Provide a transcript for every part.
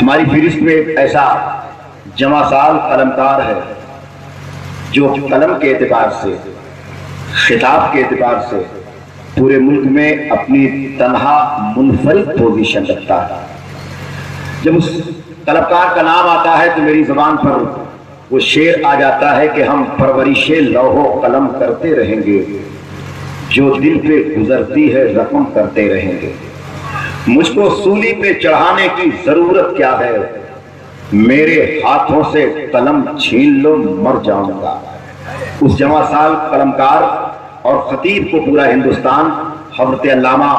ہماری فہرست میں ایک ایسا جمع سال قلمکار ہے جو قلم کے اعتبار سے، خطاب کے اعتبار سے پورے ملک میں اپنی تنہا منفرد پوزیشن رکھتا ہے۔ جب اس قلمکار کا نام آتا ہے تو میری زبان پر وہ شعر آ جاتا ہے کہ ہم پرورش لوح و قلم کرتے رہیں گے، جو دل پہ گزرتی ہے رقم کرتے رہیں گے۔ مجھ کو سولی پہ چڑھانے کی ضرورت کیا ہے، میرے ہاتھوں سے قلم چھین لو مر جاؤں گا۔ اس جمع سال قلمکار اور خطیب کو پورا ہندوستان حضرت علامہ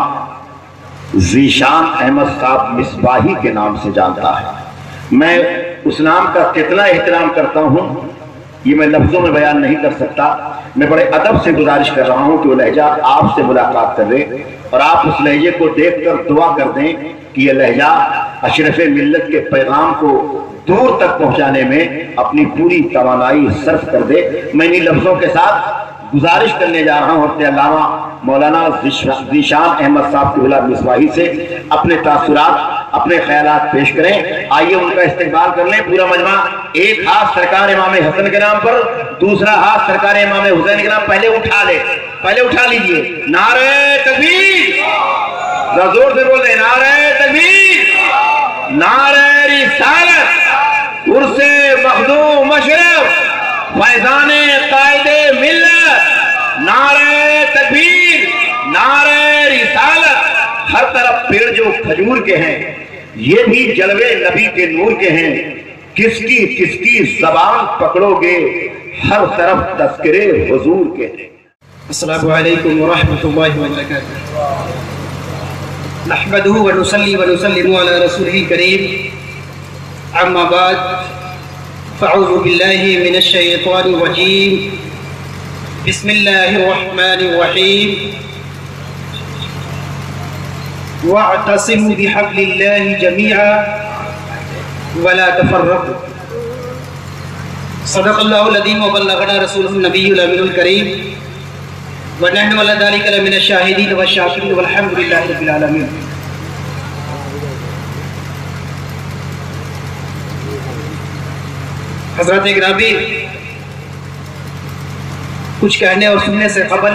ذیشان احمد صاحب مصباحی کے نام سے جانتا ہے۔ میں اس نام کا کتنا احترام کرتا ہوں یہ میں لفظوں میں بیان نہیں کر سکتا۔ میں بڑے ادب سے گزارش کر رہا ہوں کہ وہ لہجہ آپ سے ملاقات کر لے اور آپ اس لہجے کو دیکھ کر دعا کر دیں کہ یہ لہجہ اشرف ملت کے پیغام کو دور تک پہنچانے میں اپنی پوری توانائی صرف کر دے۔ میں انہی لفظوں کے ساتھ گزارش کرنے جا رہا ہوں حضرت علامہ مولانا ذیشان احمد صاحب کی اولاد مصباحی سے اپنے تاثرات، اپنے خیالات پیش کریں۔ آئیے ان کا استقبال کر لیں پورا مجمع۔ ایک ہاتھ سرکار امام حسن کے نام پر، دوسرا ہاتھ سرکار امام حسین کے نام، پہلے اٹھا لے، پہلے اٹھا لیجئے۔ نعرہ تکبیر، ذرا زور سے بول دیں، نعرہ تکبیر، نعرہ رسالت، عرس مخدوم مشرف، فیضان قائد ملت، نعرہ تکبیر، نعرہ رسالت۔ ہر طرف پیڑ جو کھجور کے ہیں یہ بھی جلوے نبی کے نور کے ہیں، کس کی زبان پکڑو گے ہر طرف تذکرے حضور کے ہیں۔ السلام علیکم ورحمۃ اللہ وبرکاتہ۔ نحمدہ ونصلی ونسلم علی رسولہ الکریم، اما بعد فاعوذ باللہ من الشیطان الرجیم، بسم اللہ الرحمن الرحیم، واعتصموا بحبل اللہ جميعا ولا تفرقوا۔ صدق اللہ العظیم وبلغنا رسولہ النبی الامین الکریم، ونحن علی ذلک لمن الشاہدین والشاکرین والحمد للہ رب العالمین۔ حضرات گرامی، کچھ کہنے اور سننے سے قبل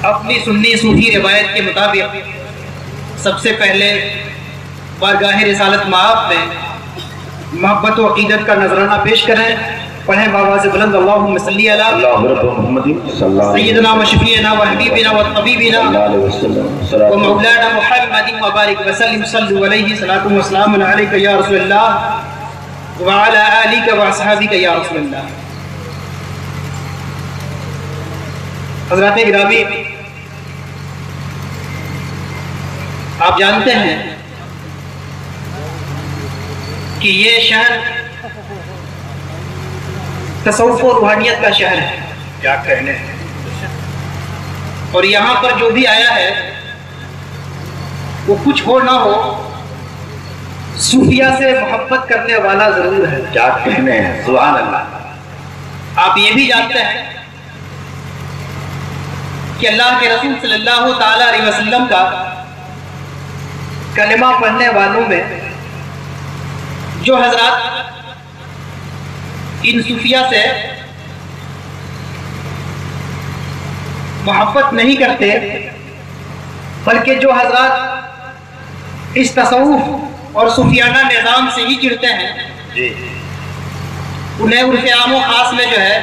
اپنی سنی صوفی روایت کے مطابق سب سے پہلے بارگاہ رسالت مآب میں محبت و عقیدت کا نذرانہ پیش کریں۔ پڑھیں بآواز بلند، اللہم صلی علی سیدنا و شفیعنا و حبیبنا و طبیبنا و مولانا محمد مبارک وسلم، صلو علیہ صلاۃ و سلام علیک یا رسول اللہ وعلی آلک و اصحابک یا رسول اللہ۔ حضرات گرامی، آپ جانتے ہیں کہ یہ شہر تصوف و روحانیت کا شہر ہے، کیا کہنے ہیں، اور یہاں پر جو بھی آیا ہے وہ کچھ ہو نہ ہو صوفیہ سے محبت کرنے والا ضرور ہے۔ کیا کہنے ہیں، سبحان اللہ۔ آپ یہ بھی جانتے ہیں کہ اللہ کے رسول صلی اللہ تعالی علیہ وسلم کا کلمہ پڑھنے والوں میں جو حضرات ان صوفیہ سے محبت نہیں کرتے بلکہ جو حضرات اس تصوف اور صوفیانہ نظام سے ہی چڑھتے ہیں انہیں عرف عام و خاص میں جو ہے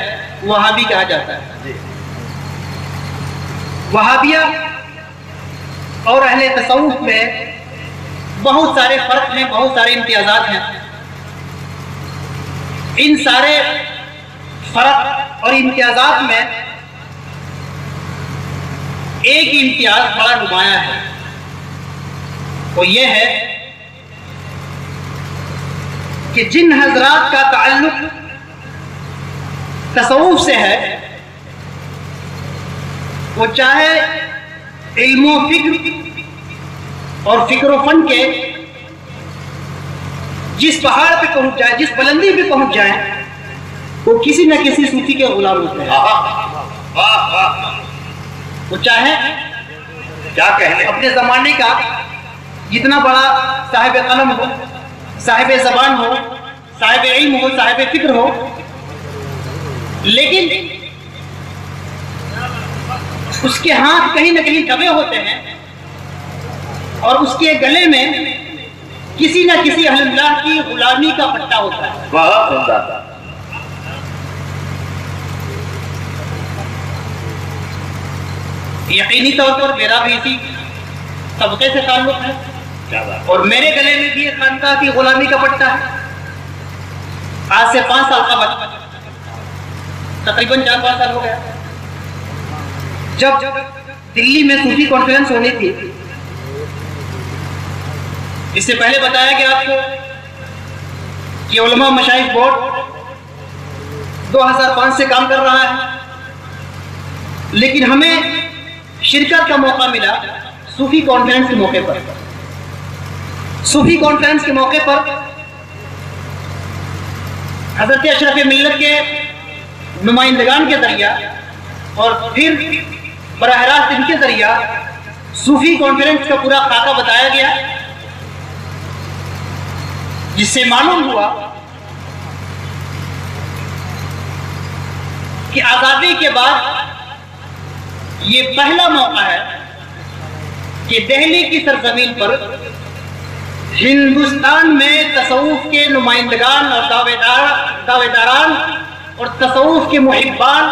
وہابی کہا جاتا ہے۔ وہابیہ اور اہل تصوف میں بہت سارے فرق ہیں، بہت سارے امتیازات ہیں۔ ان سارے فرق اور امتیازات میں ایک امتیاز بڑا نمایاں ہے، وہ یہ ہے کہ جن حضرات کا تعلق تصوف سے ہے وہ چاہے علم و فکر اور فکر و فن کے جس پہاڑ پہ پہنچ جائے، جس بلندی پہ پہنچ جائیں، وہ کسی نہ کسی صوفی کے غلام ہوتے ہیں۔ وہ چاہے کیا کہنے، اپنے زمانے کا جتنا بڑا صاحب قلم ہو، صاحب زبان ہو، صاحب علم ہو، صاحب فکر ہو، لیکن اس کے ہاتھ کہیں نہ کہیں دبے ہوتے ہیں اور اس کے گلے میں کسی نہ کسی اہل اللہ کی غلامی کا پٹا ہوتا ہے۔ بہت عمدہ۔ یقینی طور پر میرا بھی اسی طبقے سے تعلق ہے اور میرے گلے میں بھی خانقاہ کی غلامی کا پٹا ہے۔ آج سے 5 سال قبل، تقریباً 4-5 سال ہو گیا، جب دلی میں صوفی کانفرنس ہونی تھی، اس سے پہلے بتایا گیا آپ کو کہ علماء مشائخ بورڈ 2005 سے کام کر رہا ہے، لیکن ہمیں شرکت کا موقع ملا صوفی کانفرنس کے موقع پر۔ صوفی کانفرنس کے موقع پر حضرت اشرف ملت کے نمائندگان کے ذریعہ اور پھر براہ راست ان کے ذریعہ صوفی کانفرنس کا پورا خاکہ بتایا گیا، جس سے معلوم ہوا کہ آزادی کے بعد یہ پہلا موقع ہے کہ دہلی کی سرزمین پر ہندوستان میں تصوف کے نمائندگان اور دعویداران اور تصوف کے محبان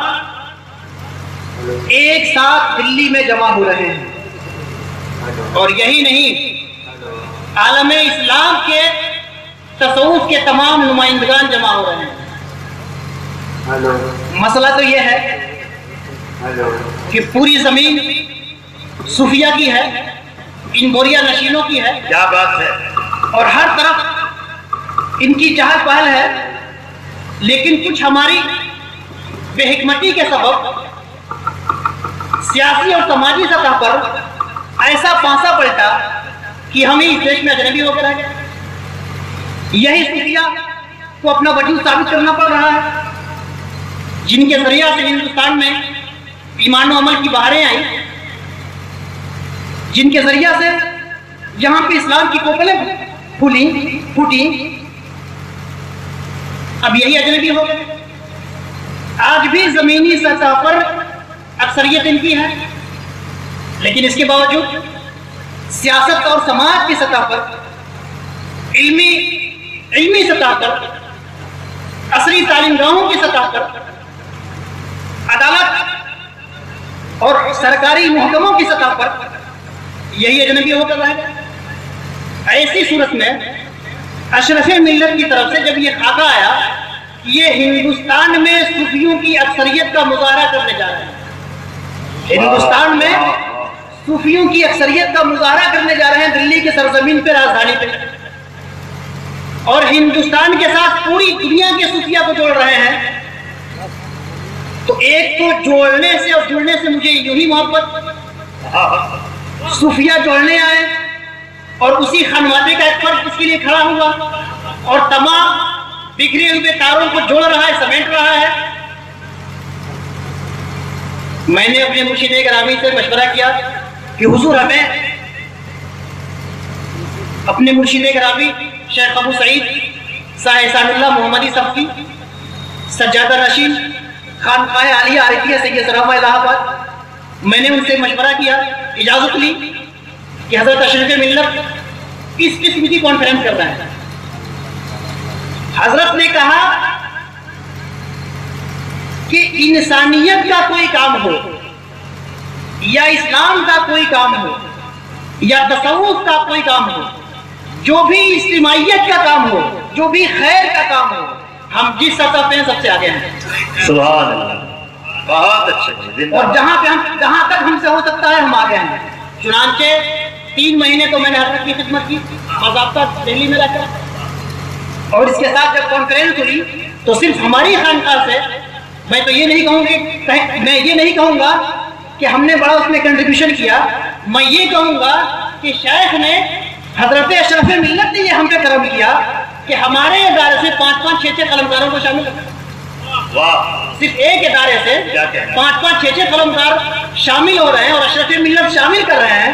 ایک ساتھ دلی میں جمع ہو رہے ہیں۔ اور یہی نہیں، عالم اسلام کے تصوف کے تمام نمائندگان جمع ہو رہے ہیں۔ مسئلہ تو یہ ہے کہ پوری زمین صوفیہ کی ہے، ان بوریا نشینوں کی ہے، کیا بات ہے، اور ہر طرف ان کی چہل پہل ہے، لیکن کچھ ہماری بے حکمتی کے سبب سیاسی اور سماجی سطح پر ایسا پانسا پلٹا کہ ہمیں اس دیش میں اجنبی ہو کر رہ گئے۔ یہی صوفیہ کو اپنا وجود ثابت کرنا پڑ رہا ہے، جن کے ذریعہ سے ہندوستان میں ایمان و عمل کی بہاریں آئیں، جن کے ذریعہ سے یہاں پہ اسلام کی کوپلیں پھوٹیں، اب یہی اجنبی ہو گئے۔ آج بھی زمینی سطح پر اکثریت ان کی ہے، لیکن اس کے باوجود سیاست اور سماج کی سطح پر، علمی سطح پر، عصری تعلیم گاہوں کی سطح پر، عدالت اور سرکاری محکموں کی سطح پر یہی اجنبی ہو کر رہ گئے۔ ایسی صورت میں اشرف ملت کی طرف سے جب یہ خاکہ آیا کہ یہ ہندوستان میں صوفیوں کی اکثریت کا مظاہرہ کرنے جا رہے ہیں، ہندوستان میں صوفیوں کی اکثریت کا مظاہرہ کرنے جا رہے ہیں دلی کے سرزمین پہ، راجدھانی پہ، اور ہندوستان کے ساتھ پوری دنیا کے صوفیہ کو جوڑ رہے ہیں، تو ایک کو جوڑنے سے اور جڑنے سے مجھے یوں ہی محبت، صوفیہ جوڑنے آئے اور اسی خانوادے کا ایک فرد اس کے لیے کھڑا ہوا اور تمام بکھرے ہوئے تاروں کو جوڑ رہا ہے، سمیٹ رہا ہے۔ میں نے اپنے مرشد گرامی سے مشورہ کیا کہ حضور ہمیں اپنے مرشد گرامی شیخ ابو سعید شاہ احسان اللہ محمدی صفی سجادہ نشین خانقاہ عالیہ عارفیہ سید سرافہ الہ آباد، میں نے ان سے مشورہ کیا، اجازت لی کہ حضرت اشرف ملت اس قسم کی کانفرنس کر رہے ہیں۔ حضرت نے کہا کہ انسانیت کا کوئی کام ہو یا اسلام کا کوئی کام ہو یا تصوف کا کوئی کام ہو، جو بھی اجتماعیت کا کام ہو، جو بھی خیر کا کام ہو، ہم جس سطح پہ ہیں سب سے آگے ہیں۔ سبحان اللہ، بہت اچھا، اور جہاں تک ہم سے ہو سکتا ہے ہم آگے ہیں۔ چنانچہ 3 مہینے تو میں نے حضرت کی خدمت کی باضابطہ دہلی میں رہ کر، اور اس کے ساتھ جب کانفرنس ہوئی تو صرف ہماری خانقاہ سے میں تو یہ نہیں کہوں گا کہ ہم نے بڑا اس میں کنٹریبیوشن کیا، میں یہ کہوں گا کہ شیخ نے، حضرت اشرف ملت نے یہ ہم پہ کرم کیا کہ ہمارے ادارے سے 5-5 6-6 قلمکاروں کو شامل کر، صرف ایک ادارے سے 5-5 6-6 قلمکار شامل ہو رہے ہیں اور اشرف ملت شامل کر رہے ہیں۔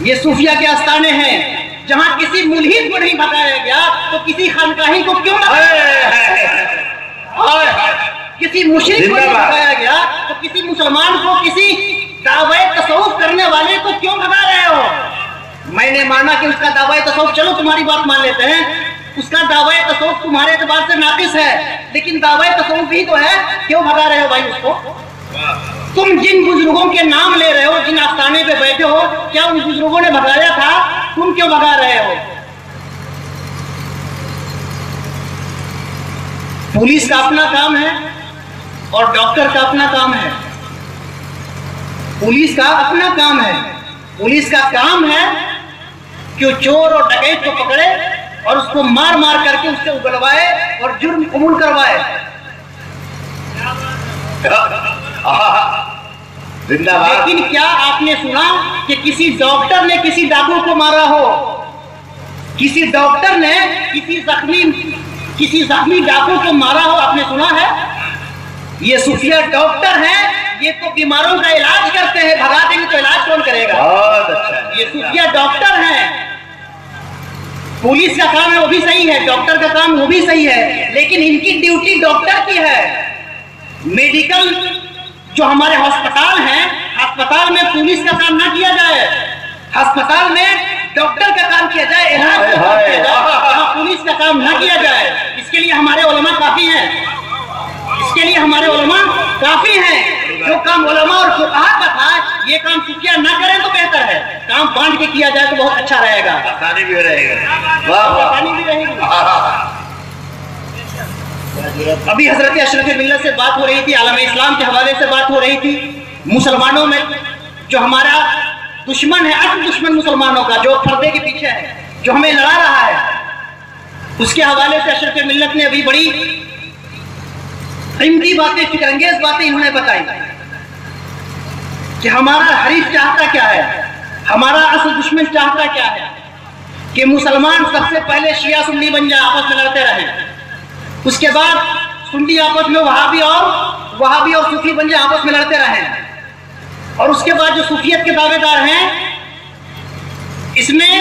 یہ صوفیہ کے آستانے ہیں جہاں کسی ملحد کو نہیں بھگایا گیا تو کسی خانقاہی کو کیوں کسی مشرک کو نہیں بھگایا گیا تو کسی مسلمان کو کسی دعوی تصوف کرنے والے کو کیوں بھگا رہے ہو؟ میں نے مانا کہ اس کا دعوی تصوف، چلو تمہاری بات مان لیتے ہیں، اس کا دعوی تصوف تمہارے اعتبار سے ناقص ہے، لیکن دعوی تصوف بھی تو ہے، کیوں بھگا رہے ہو بھائی اس کو؟ تم جن بزرگوں کے نام لے رہے ہو، جن آستانے پہ بیٹھے ہو، کیا ان بزرگوں نے بھگایا تھا؟ تم کیوں بھگا رہے ہو؟ پولیس کا اپنا کام ہے اور ڈاکٹر کا اپنا کام ہے۔ پولیس کا اپنا کام ہے، پولیس کا کام ہے کہ وہ چور اور ڈکیت کو پکڑے اور اس کو مار مار کر کے اس سے اگلوائے اور جرم قبول کروائے۔ لیکن کیا آپ نے سنا کہ کسی ڈاکٹر نے کسی ڈاکو کو مارا ہو؟ کسی ڈاکٹر نے کسی زخمی ڈاکو کو مارا ہو؟ آپ نے سنا ہے؟ یہ صوفیہ ڈاکٹر ہیں، یہ تو بیماروں کا علاج کرتے ہیں، بھگا دیں گے تو علاج کون کرے گا؟ یہ صوفیہ ڈاکٹر ہیں۔ پولیس کا کام ہے وہ بھی صحیح ہے، ڈاکٹر کا کام وہ بھی صحیح ہے، لیکن ان کی ڈیوٹی ڈاکٹر کی ہے۔ میڈیکل جو ہمارے ہسپتال ہیں، ہسپتال میں پولیس کا کام نہ کیا جائے، ہسپتال میں ڈاکٹر کا کام کیا جائے، علاج کا کام کیا جائے، پولیس کا کام نہ کیا جائے۔ اس کے لیے ہمارے علماء کافی ہیں، اس کے لیے ہمارے علماء کافی ہیں۔ جو کام علماء اور فقہاء کا تھا، یہ کام صوفیہ نہ کریں تو بہتر ہے۔ کام بانٹ کے کیا جائے تو بہت اچھا رہے گا، آسانی بھی رہے گا، آسانی بھی رہے گی۔ ابھی حضرت اشرف ملت سے بات ہو رہی تھی، عالم اسلام کے حوالے سے بات ہو رہی تھی۔ مسلمانوں میں جو ہمارا دشمن ہے، اصل دشمن مسلمانوں کا، جو پردے کے پیچھے ہے، جو ہمیں لڑا رہا ہے، اس کے حوالے سے اشرف ملت نے ابھی بڑی قیمتی باتیں، فکر انگیز باتیں انہوں نے بتائی کہ ہمارا حریف چاہتا کیا ہے، ہمارا اصل دشمن چاہتا کیا ہے کہ مسلمان سب سے پہلے شیعہ سنی بن جائے، آپس میں لڑتے رہیں، اس کے بعد سنی آپس میں وہابی اور صوفی بن جائے، آپس میں لڑتے رہیں، اور اس کے بعد جو صوفیت کے دعوے دار ہیں، اس میں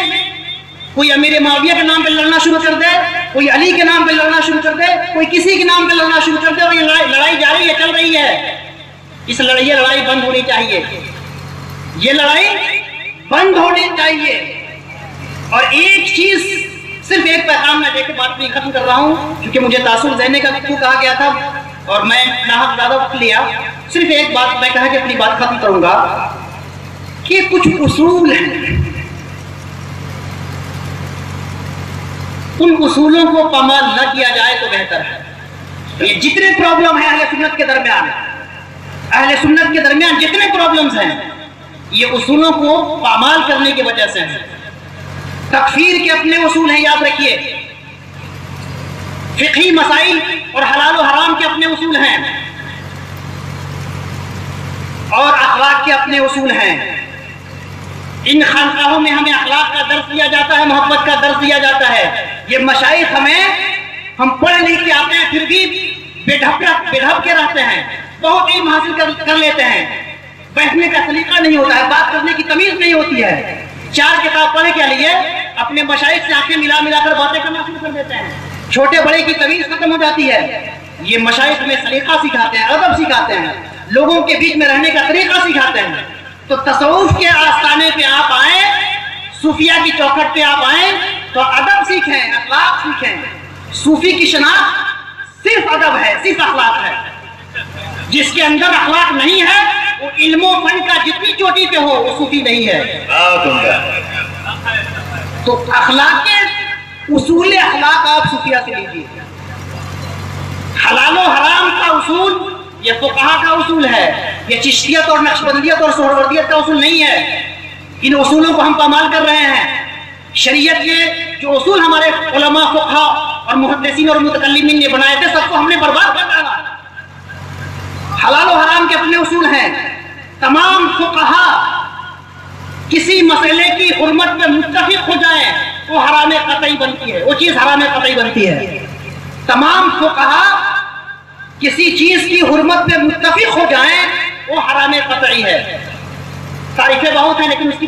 کوئی امیر معاویہ کے نام پہ لڑنا شروع کر دے، کوئی علی کے نام پہ لڑنا شروع کر دے، کوئی کسی کے نام پہ لڑنا شروع کر دے، اور یہ لڑائی جاری ہے، چل رہی ہے۔ اس لڑائی بند ہونی چاہیے، یہ لڑائی بند ہونی چاہیے۔ اور ایک چیز، صرف ایک پیغام میں دے کے بات نہیں ختم کر رہا ہوں، کیونکہ مجھے تاثر دینے کا کہا گیا تھا اور میں ناحق زیادہ وقت لیا۔ صرف ایک بات میں کہا کہ اپنی بات ختم کروں گا کہ کچھ اصول ہیں، ان اصولوں کو پامال نہ کیا جائے تو بہتر ہے۔ یہ جتنے پرابلم ہیں اہل سنت کے درمیان جتنے پرابلمز ہیں، یہ اصولوں کو پامال کرنے کی وجہ سے ہیں۔ تکفیر کے اپنے اصول ہیں، یاد رکھیے، فقہی مسائل اور حلال و حرام کے اپنے اصول ہیں، اور اخلاق کے اپنے اصول ہیں۔ ان خانقاہوں میں ہمیں اخلاق کا درس دیا جاتا ہے، محبت کا درس دیا جاتا ہے۔ یہ مشائخ ہم پڑھ لکھ کے آتے ہیں، پھر بھی بے ڈھب کے رہتے ہیں، بہت علم حاصل کر لیتے ہیں، بیٹھنے کا سلیقہ نہیں ہوتا ہے، بات کرنے کی تمیز نہیں ہوتی ہے، 4 کتاب پڑھنے کے لیے اپنے مشائخ سے آنکھیں ملا کر باتیں کرنا شروع کر دیتے ہیں، چھوٹے بڑے کی تمیز ختم ہو جاتی ہے۔ یہ مشائخ میں سلیقہ سکھاتے ہیں، ادب سکھاتے ہیں، لوگوں کے بیچ میں رہنے کا طریقہ سکھاتے ہیں۔ تو تصوف کے آستانے پہ آپ آئیں، صوفیہ کی چوکھٹ پہ آپ آئیں تو ادب سیکھیں، اخلاق سیکھیں۔ صوفی کی شناخت صرف ادب ہے، صرف اخلاق ہے۔ جس کے اندر اخلاق نہیں ہے وہ علم و فن کا جتنی چوٹی پہ ہو وہ صوفی نہیں ہے۔ تو اخلاق کے اصول اخلاق آپ صوفیہ سے لیجیے۔ حلال و حرام کا اصول یہ فقہا کا اصول ہے، یہ چشتیت اور نقشبندیت اور سہروردیت کا اصول نہیں ہے۔ ان اصولوں کو ہم پامال کر رہے ہیں۔ شریعت کے جو اصول ہمارے علماء، فقہا اور محدثین اور متکلمین نے بنائے تھے، سب کو ہم نے برباد کر ڈالا۔ حلال و حرام کے اپنے اصول ہیں۔ تمام فقہا کسی مسئلے کی حرمت میں متفق ہو جائیں وہ حرام قطعی بنتی ہے، وہ چیز حرام قطعی بنتی ہے۔ تمام فقہا کسی چیز کی حرمت میں متفق ہو جائیں وہ حرام قطعی ہے۔ تعریفیں بہت ہیں لیکن اس کی